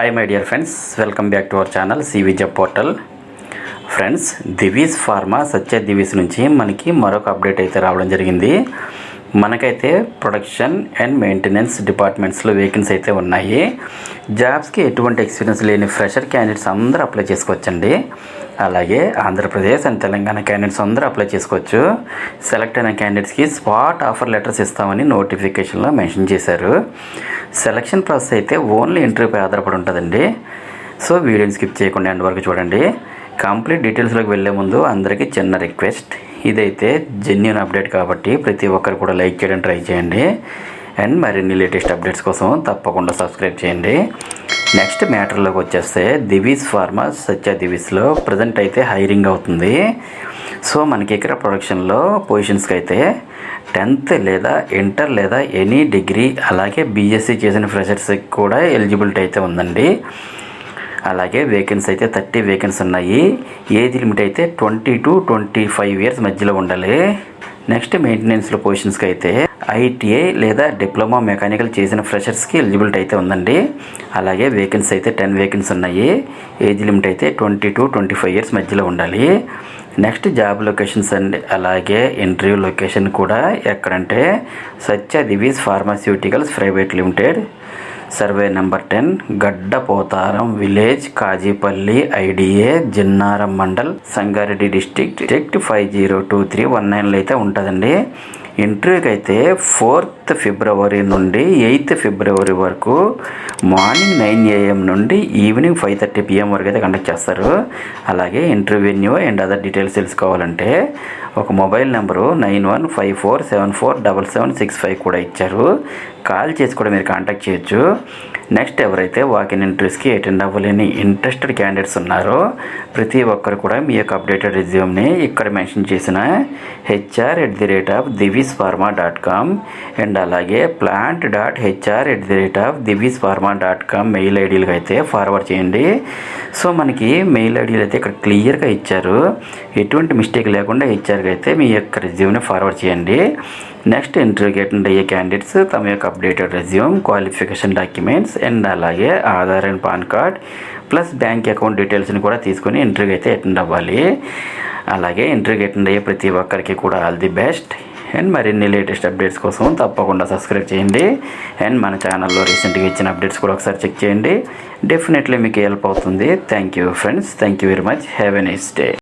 Hi my dear friends, welcome back to our channel CV job portal. Friends, Divis pharma Satya Divis నుంచి మనకి మరొక update అయితే రావడం జరిగింది. మనకైతే ప్రొడక్షన్ అండ్ మెయింటెనెన్స్ డిపార్ట్మెంట్స్లో వేకెన్సీ అయితే ఉన్నాయి. జాబ్స్కి ఎటువంటి ఎక్స్పీరియన్స్ లేని ఫ్రెషర్ క్యాండిడేట్స్ అందరూ అప్లై చేసుకోవచ్చండి. అలాగే ఆంధ్రప్రదేశ్ అండ్ తెలంగాణ క్యాండిడేట్స్ అందరూ అప్లై చేసుకోవచ్చు. సెలెక్ట్ అయిన క్యాండిడేట్స్కి స్పాట్ ఆఫర్ లెటర్స్ ఇస్తామని నోటిఫికేషన్లో మెన్షన్ చేశారు. సెలక్షన్ ప్రాసెస్ అయితే ఓన్లీ ఇంటర్వ్యూపై ఆధారపడి ఉంటుందండి. సో వీడియోని స్కిప్ చేయకుండా ఎండ్ వరకు చూడండి. కంప్లీట్ డీటెయిల్స్లోకి వెళ్ళే ముందు అందరికీ చిన్న రిక్వెస్ట్, ఇదైతే జెన్యూన్ అప్డేట్ కాబట్టి ప్రతి ఒక్కరు కూడా లైక్ చేయడం ట్రై చేయండి. అండ్ మరిన్ని లేటెస్ట్ అప్డేట్స్ కోసం తప్పకుండా సబ్స్క్రైబ్ చేయండి. నెక్స్ట్ మ్యాటర్లోకి వచ్చేస్తే దివీస్ ఫార్మా సత్య దివీస్లో ప్రజెంట్ అయితే హైరింగ్ అవుతుంది. సో మనకి ఇక్కడ ప్రొడక్షన్లో పొజిషన్స్కి అయితే 10th లేదా ఇంటర్ లేదా ఎనీ డిగ్రీ అలాగే బీఎస్సీ చేసిన ఫ్రెషర్స్కి కూడా ఎలిజిబిలిటీ అయితే ఉందండి. అలాగే వేకెన్సీ అయితే 30 వేకెన్సీ ఉన్నాయి. ఏజ్ లిమిట్ అయితే 20 to 25 years మధ్యలో ఉండాలి. నెక్స్ట్ మెయింటెనెన్స్లో పొజిషన్స్కి అయితే ఐటీఐ లేదా డిప్లొమా మెకానికల్ చేసిన ఫ్రెషర్స్కి ఎలిజిబిలిటీ అయితే ఉందండి. అలాగే వేకెన్సీ అయితే 10 వేకెన్సీ ఉన్నాయి. ఏజ్ లిమిట్ అయితే 20 to 25 years మధ్యలో ఉండాలి. నెక్స్ట్ జాబ్ లొకేషన్స్ అండి, అలాగే ఇంటర్వ్యూ లొకేషన్ కూడా ఎక్కడంటే Satya Divis pharmaceuticals private limited, survey number 10, Gaddapotharam village, Kazipally, IDA, Jinnaram mandal, Sangareddy district 502319లో అయితే ఉంటుందండి. ఇంటర్వ్యూకి అయితే 4th February నుండి 8th February వరకు మార్నింగ్ 9 AM నుండి ఈవినింగ్ 5:30 PM వరకు అయితే కండక్ట్ చేస్తారు. అలాగే interview venue and other details తెలుసుకోవాలంటే ఒక మొబైల్ నెంబరు 9154747765 కూడా ఇచ్చారు. కాల్ చేసి కూడా మీరు కాంటాక్ట్ చేయొచ్చు. నెక్స్ట్ ఎవరైతే వాకిన్ ఇంటర్వ్యూస్కి అటెండ్ అవ్వలేని ఇంట్రెస్టెడ్ క్యాండిడేట్స్ ఉన్నారో ప్రతి ఒక్కరు కూడా మీ యొక్క అప్డేటెడ్ రెజ్యూమ్ని ఇక్కడ మెన్షన్ చేసిన HR@divispharma.com అండ్ అలాగే plant.hr@divispharma.com మెయిల్ ఐడీలకు అయితే ఫార్వర్డ్ చేయండి. సో మనకి మెయిల్ ఐడీలు అయితే ఇక్కడ క్లియర్గా ఇచ్చారు. ఎటువంటి మిస్టేక్ లేకుండా హెచ్ఆర్కి అయితే మీ యొక్క రెజ్యూమ్ని ఫార్వర్డ్ చేయండి. నెక్స్ట్ ఇంటర్వ్యూకి అటెండ్ అయ్యే క్యాండిడేట్స్ తమ యొక్క updated resume, qualification documents and అలాగే Aadhaar and PAN card plus bank account డీటెయిల్స్ని కూడా తీసుకొని ఇంటర్వ్యూకి అయితే అటెండ్ అవ్వాలి. అలాగే ఇంటర్వ్యూకి అటెండ్ అయ్యే ప్రతి ఒక్కరికి కూడా ఆల్ ది బెస్ట్. అండ్ మరిన్ని లేటెస్ట్ అప్డేట్స్ కోసం తప్పకుండా సబ్స్క్రైబ్ చేయండి. అండ్ మన ఛానల్లో రీసెంట్గా ఇచ్చిన అప్డేట్స్ కూడా ఒకసారి చెక్ చేయండి. డెఫినెట్లీ మీకు హెల్ప్ అవుతుంది. Thank you friends, thank you very much. Have a nice day.